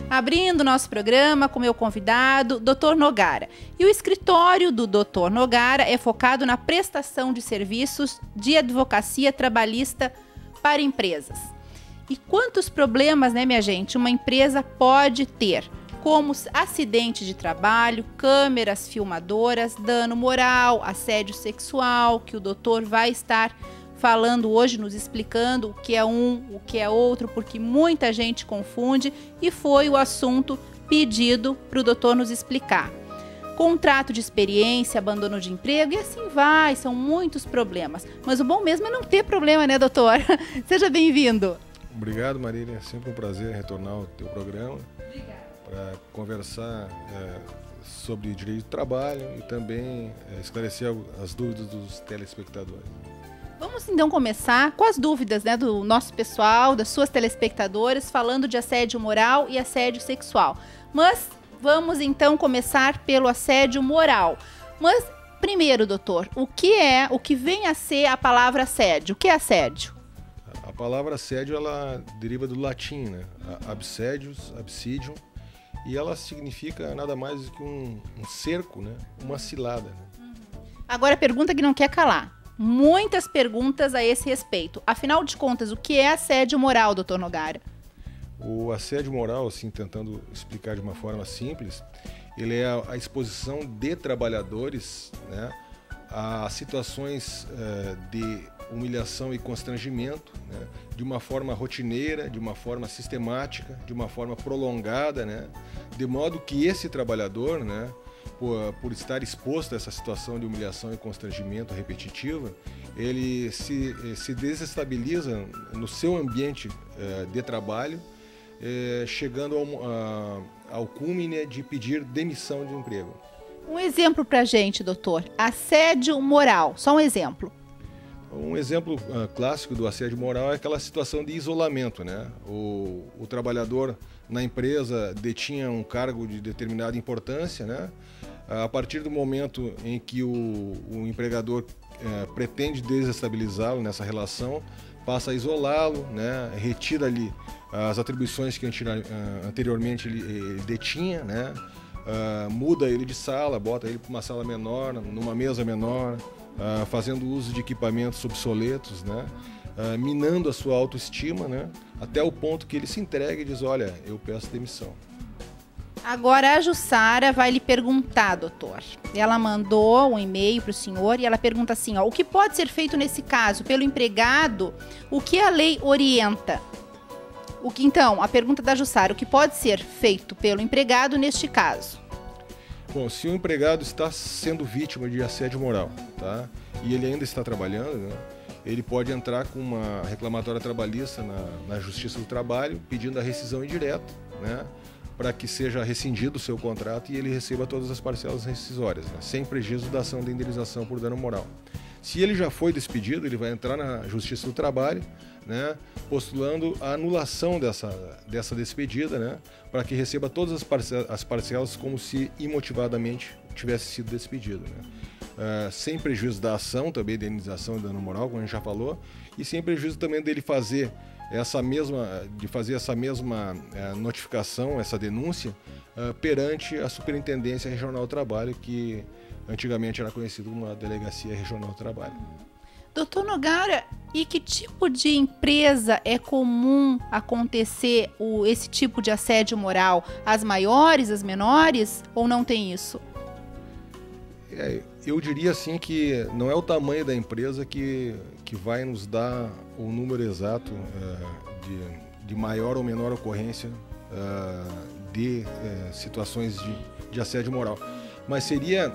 Abrindo nosso programa com meu convidado, Dr. Nogara. E o escritório do Dr. Nogara é focado na prestação de serviços de advocacia trabalhista para empresas. E quantos problemas, né, minha gente, uma empresa pode ter? Como acidente de trabalho, câmeras filmadoras, dano moral, assédio sexual, que o doutor vai estar falando hoje, nos explicando o que é um, o que é outro, porque muita gente confunde e foi o assunto pedido para o doutor nos explicar. Contrato de experiência, abandono de emprego e assim vai, são muitos problemas. Mas o bom mesmo é não ter problema, né, doutor? Seja bem-vindo. Obrigado, Marília. É sempre um prazer retornar ao teu programa. Obrigada. Para conversar sobre direito do trabalho e também esclarecer as dúvidas dos telespectadores. Vamos então começar com as dúvidas, né, do nosso pessoal, das suas telespectadoras, falando de assédio moral e assédio sexual. Mas vamos então começar pelo assédio moral. Mas primeiro, doutor, o que vem a ser a palavra assédio? O que é assédio? A palavra assédio, ela deriva do latim, né? Absédios, absidium, e ela significa nada mais do que um cerco, né? Uma cilada. Né? Agora a pergunta que não quer calar. Muitas perguntas a esse respeito. Afinal de contas, o que é assédio moral, doutor Nogara? O assédio moral, assim, tentando explicar de uma forma simples, ele é a exposição de trabalhadores, né, a situações de humilhação e constrangimento, né, de uma forma rotineira, de uma forma sistemática, de uma forma prolongada, né, de modo que esse trabalhador, né, por estar exposto a essa situação de humilhação e constrangimento repetitiva, ele se desestabiliza no seu ambiente de trabalho, chegando ao cúmine de pedir demissão de emprego. Um exemplo pra gente, doutor. Assédio moral, só um exemplo. Um exemplo clássico do assédio moral é aquela situação de isolamento, né? O trabalhador na empresa detinha um cargo de determinada importância, né? A partir do momento em que o empregador pretende desestabilizá-lo nessa relação, passa a isolá-lo, né? Retira ali as atribuições que anteriormente ele detinha, né? Muda ele de sala, bota ele para uma sala menor, numa mesa menor, fazendo uso de equipamentos obsoletos, né? Minando a sua autoestima, né? Até o ponto que ele se entrega e diz, olha, eu peço demissão. Agora a Jussara vai lhe perguntar, doutor. Ela mandou um e-mail para o senhor e ela pergunta assim, ó, o que pode ser feito nesse caso pelo empregado? O que a lei orienta? Então, a pergunta da Jussara, o que pode ser feito pelo empregado neste caso? Bom, se o empregado está sendo vítima de assédio moral, tá? E ele ainda está trabalhando, né? Ele pode entrar com uma reclamatória trabalhista na Justiça do Trabalho, pedindo a rescisão indireta, né? Para que seja rescindido o seu contrato e ele receba todas as parcelas rescisórias, né? Sem prejuízo da ação de indenização por dano moral. Se ele já foi despedido, ele vai entrar na Justiça do Trabalho, né, postulando a anulação dessa despedida, né, para que receba todas as parcelas como se imotivadamente tivesse sido despedido. Né. Sem prejuízo da ação, também de indenização e dano moral, como a gente já falou, e sem prejuízo também dele fazer essa mesma notificação, essa denúncia, perante a Superintendência Regional do Trabalho, que antigamente era conhecido como a Delegacia Regional do Trabalho. Doutor Nogara, e que tipo de empresa é comum acontecer esse tipo de assédio moral? As maiores, as menores, ou não tem isso? Eu diria assim que não é o tamanho da empresa que vai nos dar o número exato de maior ou menor ocorrência de situações de assédio moral. Mas seria,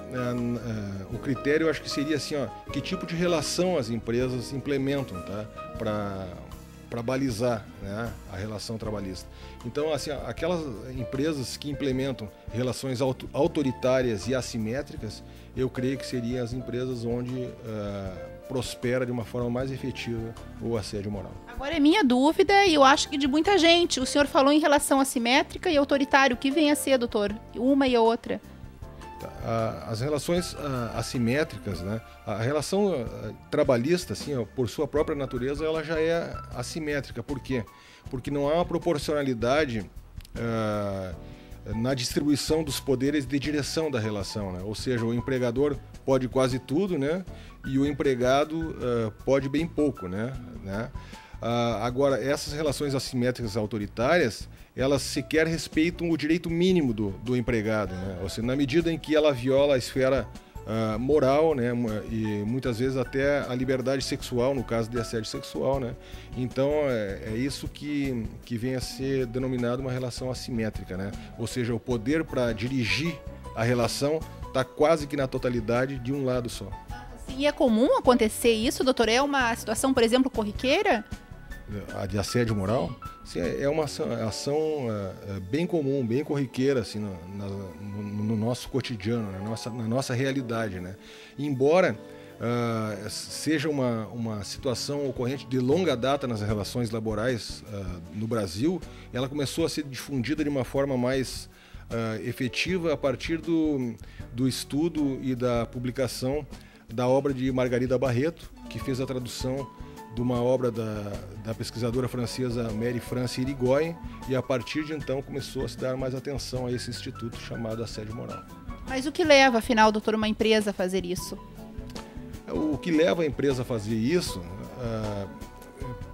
o critério, eu acho que seria assim, ó, que tipo de relação as empresas implementam, tá? Para balizar, né, a relação trabalhista. Então, assim, aquelas empresas que implementam relações autoritárias e assimétricas, eu creio que seriam as empresas onde prospera de uma forma mais efetiva o assédio moral. Agora é minha dúvida e eu acho que de muita gente. O senhor falou em relação assimétrica e autoritário. O que vem a ser, doutor? Uma e a outra. As relações assimétricas, né? A relação trabalhista, assim, ó, por sua própria natureza, ela já é assimétrica. Por quê? Porque não há uma proporcionalidade na distribuição dos poderes de direção da relação, né? Ou seja, o empregador pode quase tudo, né? E o empregado pode bem pouco, né? Agora, essas relações assimétricas autoritárias, elas sequer respeitam o direito mínimo do empregado, né? Ou seja, na medida em que ela viola a esfera moral, né? E muitas vezes até a liberdade sexual, no caso de assédio sexual, né? Então é isso que vem a ser denominado uma relação assimétrica, né? Ou seja, o poder para dirigir a relação está quase que na totalidade de um lado só. E é comum acontecer isso, doutor? É uma situação, por exemplo, corriqueira? A de assédio moral? Sim, é uma ação bem comum, bem corriqueira assim, no nosso cotidiano, na nossa realidade, né? Embora seja uma situação ocorrente de longa data nas relações laborais no Brasil, ela começou a ser difundida de uma forma mais efetiva a partir do estudo e da publicação da obra de Margarida Barreto, que fez a tradução de uma obra da pesquisadora francesa Marie-France Irigoyen, e a partir de então começou a se dar mais atenção a esse instituto chamado assédio moral. Mas o que leva, afinal, doutor, uma empresa a fazer isso? O que leva a empresa a fazer isso,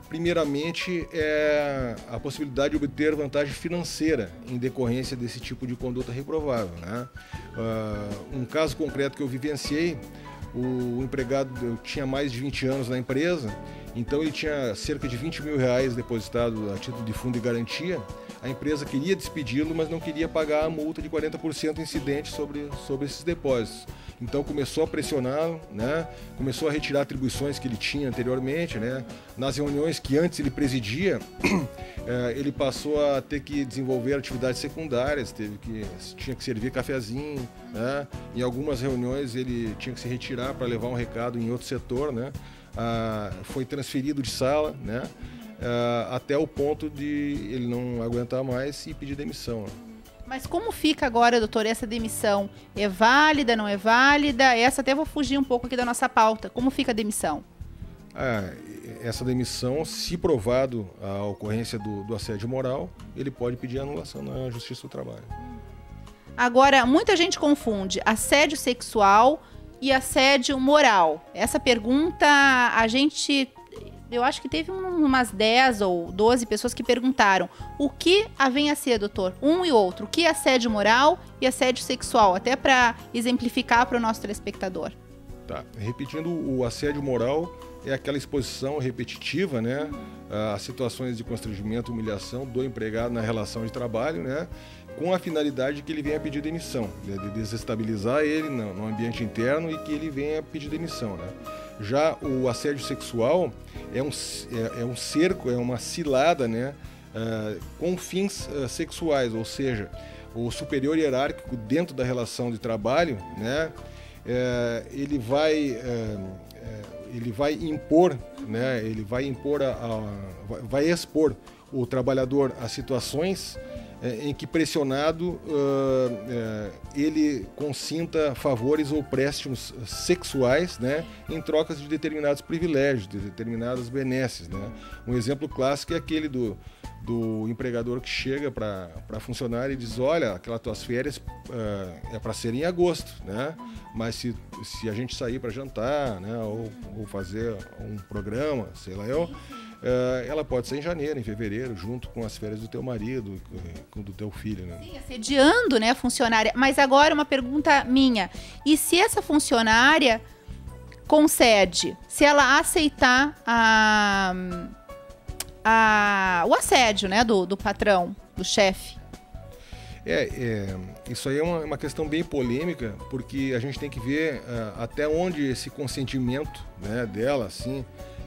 primeiramente, é a possibilidade de obter vantagem financeira em decorrência desse tipo de conduta reprovável, né? Um caso concreto que eu vivenciei, o empregado tinha mais de 20 anos na empresa, então ele tinha cerca de 20 mil reais depositado a título de fundo de garantia. A empresa queria despedi-lo, mas não queria pagar a multa de 40% incidente sobre esses depósitos. Então começou a pressioná-lo, né? Começou a retirar atribuições que ele tinha anteriormente, né? Nas reuniões que antes ele presidia, ele passou a ter que desenvolver atividades secundárias, tinha que servir cafezinho, né? Em algumas reuniões ele tinha que se retirar para levar um recado em outro setor, né? Foi transferido de sala, né? Até o ponto de ele não aguentar mais e pedir demissão. Mas como fica agora, doutor, essa demissão? É válida, não é válida? Essa até vou fugir um pouco aqui da nossa pauta. Como fica a demissão? Essa demissão, se provado a ocorrência do assédio moral, ele pode pedir anulação na Justiça do Trabalho. Agora, muita gente confunde assédio sexual e assédio moral. Essa pergunta, eu acho que teve umas 10 ou 12 pessoas que perguntaram o que vem a ser, doutor, um e outro, o que é assédio moral e assédio sexual, até para exemplificar para o nosso telespectador. Tá, repetindo, o assédio moral é aquela exposição repetitiva, né, a situações de constrangimento, humilhação do empregado na relação de trabalho, né, com a finalidade de que ele venha pedir demissão, de desestabilizar ele no ambiente interno e que ele venha pedir demissão, né. Já o assédio sexual é um cerco, é uma cilada, né, com fins sexuais, ou seja, o superior hierárquico dentro da relação de trabalho, né, ele vai impor, né, vai expor o trabalhador a situações em que pressionado ele consinta favores ou préstimos sexuais, né, em trocas de determinados privilégios, de determinadas benesses, né. Um exemplo clássico é aquele do empregador que chega para funcionário e diz: olha, aquelas tuas férias é para ser em agosto, né, mas se a gente sair para jantar, né, ou fazer um programa, sei lá ela pode ser em janeiro, em fevereiro, junto com as férias do teu marido, com do teu filho, né? Sim, assediando, né, a funcionária. Mas agora uma pergunta minha. E se essa funcionária concede, se ela aceitar o assédio, né, do patrão, do chefe? Isso aí é uma questão bem polêmica, porque a gente tem que ver até onde esse consentimento, né, dela, assim,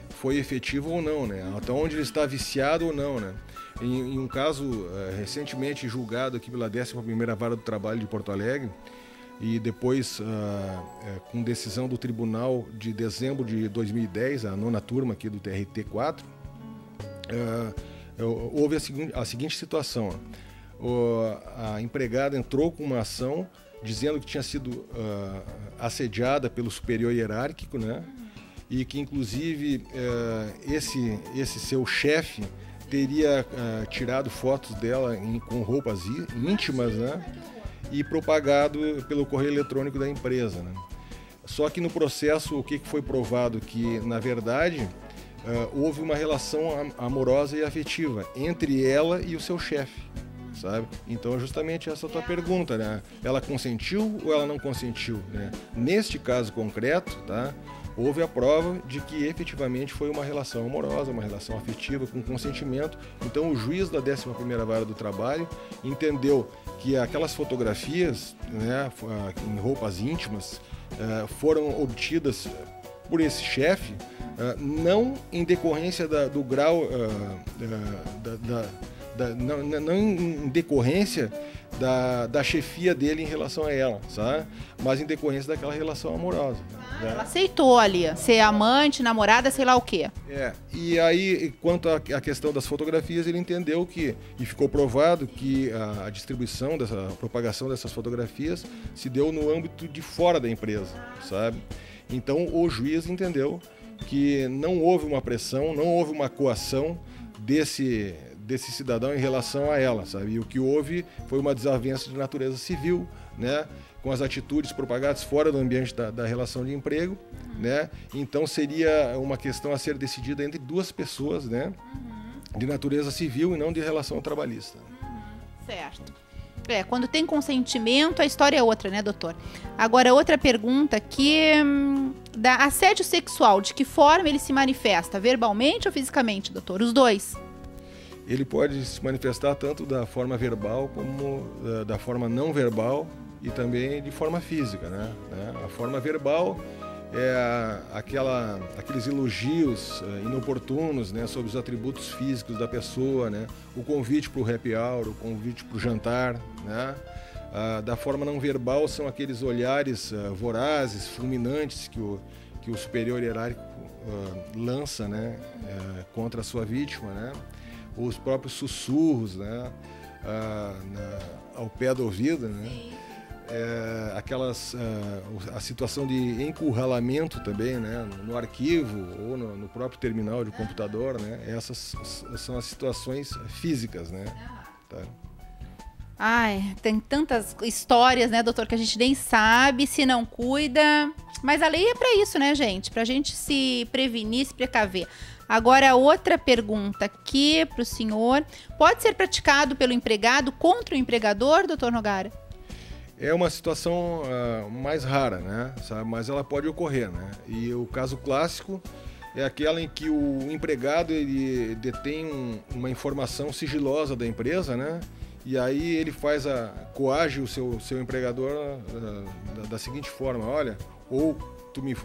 foi efetivo ou não, né? Até onde ele está viciado ou não, né? Em um caso recentemente julgado aqui pela 11ª Vara do Trabalho de Porto Alegre, e depois com decisão do Tribunal de dezembro de 2010, a 9ª turma aqui do TRT4, houve a seguinte situação. A empregada entrou com uma ação dizendo que tinha sido assediada pelo superior hierárquico, né? E que inclusive esse seu chefe teria tirado fotos dela com roupas íntimas, né? E propagado pelo correio eletrônico da empresa, né? Só que no processo, o que foi provado? Que, na verdade, houve uma relação amorosa e afetiva entre ela e o seu chefe, sabe? Então, justamente essa tua pergunta, né? Ela consentiu ou ela não consentiu, né? Neste caso concreto, tá? Houve a prova de que efetivamente foi uma relação amorosa, uma relação afetiva, com consentimento. Então, o juiz da 11ª Vara do Trabalho entendeu que aquelas fotografias, né, em roupas íntimas, foram obtidas por esse chefe, não em decorrência do grau, não em decorrência da chefia dele em relação a ela, sabe? Mas em decorrência daquela relação amorosa. Né? Ela aceitou ali, ser amante, namorada, sei lá o quê. E aí, quanto à questão das fotografias, ele entendeu que, e ficou provado que a distribuição, a propagação dessas fotografias se deu no âmbito de fora da empresa, sabe? Então, o juiz entendeu que não houve uma pressão, não houve uma coação desse cidadão em relação a ela, sabe? E o que houve foi uma desavença de natureza civil, né? Com as atitudes propagadas fora do ambiente da relação de emprego, né? Então seria uma questão a ser decidida entre duas pessoas, né? De natureza civil e não de relação trabalhista. Certo. Quando tem consentimento, a história é outra, né, doutor? Agora, outra pergunta que... da assédio sexual, de que forma ele se manifesta? Verbalmente ou fisicamente, doutor? Os dois? Ele pode se manifestar tanto da forma verbal como da forma não verbal e também de forma física, né? A forma verbal é aqueles elogios inoportunos, né, sobre os atributos físicos da pessoa, né? O convite para o happy hour, o convite para o jantar, né? Da forma não verbal são aqueles olhares vorazes, fulminantes que o superior hierárquico lança, né, contra a sua vítima, né? Os próprios sussurros, né, ao pé do ouvido, né? A situação de encurralamento também, né, no arquivo ou no próprio terminal de computador, né? Essas são as situações físicas, né? Tá. Ai, tem tantas histórias, né, doutor, que a gente nem sabe, se não cuida. Mas a lei é para isso, né, gente? Pra gente se prevenir, se precaver. Agora, outra pergunta aqui para o senhor. Pode ser praticado pelo empregado contra o empregador, doutor Nogara? É uma situação mais rara, né? Sabe? Mas ela pode ocorrer, né? E o caso clássico é aquela em que o empregado ele detém uma informação sigilosa da empresa, né? E aí ele coage o seu empregador da seguinte forma: olha, ou tu me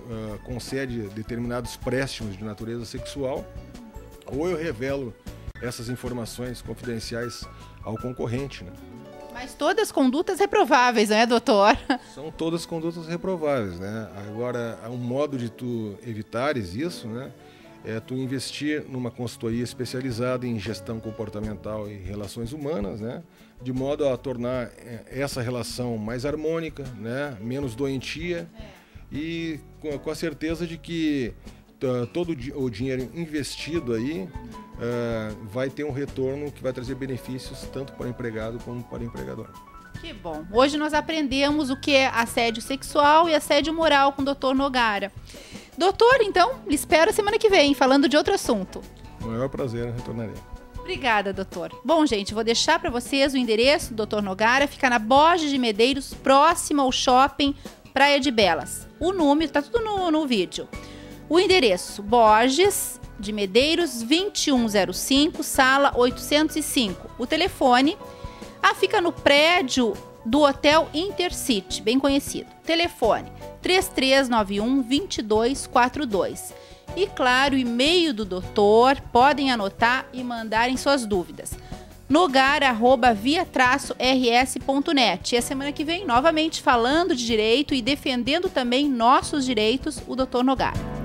concede determinados préstimos de natureza sexual, ou eu revelo essas informações confidenciais ao concorrente, né? Mas todas condutas reprováveis, não é, doutor? São todas condutas reprováveis, né? Agora, um modo de tu evitares isso, né, é tu investir numa consultoria especializada em gestão comportamental e relações humanas, né, de modo a tornar essa relação mais harmônica, né, menos doentia e com a certeza de que todo o dinheiro investido aí vai ter um retorno que vai trazer benefícios tanto para o empregado como para o empregador. Que bom. Hoje nós aprendemos o que é assédio sexual e assédio moral com o doutor Nogara. Doutor, então, lhe espero semana que vem, falando de outro assunto. O maior prazer, retornarei. Obrigada, doutor. Bom, gente, vou deixar para vocês o endereço do Dr. Nogara. Fica na Borges de Medeiros, próximo ao shopping Praia de Belas. O número, tá tudo no vídeo. O endereço, Borges de Medeiros, 2105, sala 805. O telefone, fica no prédio do Hotel Intercity, bem conhecido. Telefone, 3391-2242. E claro, o e-mail do doutor, podem anotar e mandarem suas dúvidas. nogara@via-rs.net. E a semana que vem, novamente falando de direito e defendendo também nossos direitos, o doutor Nogara.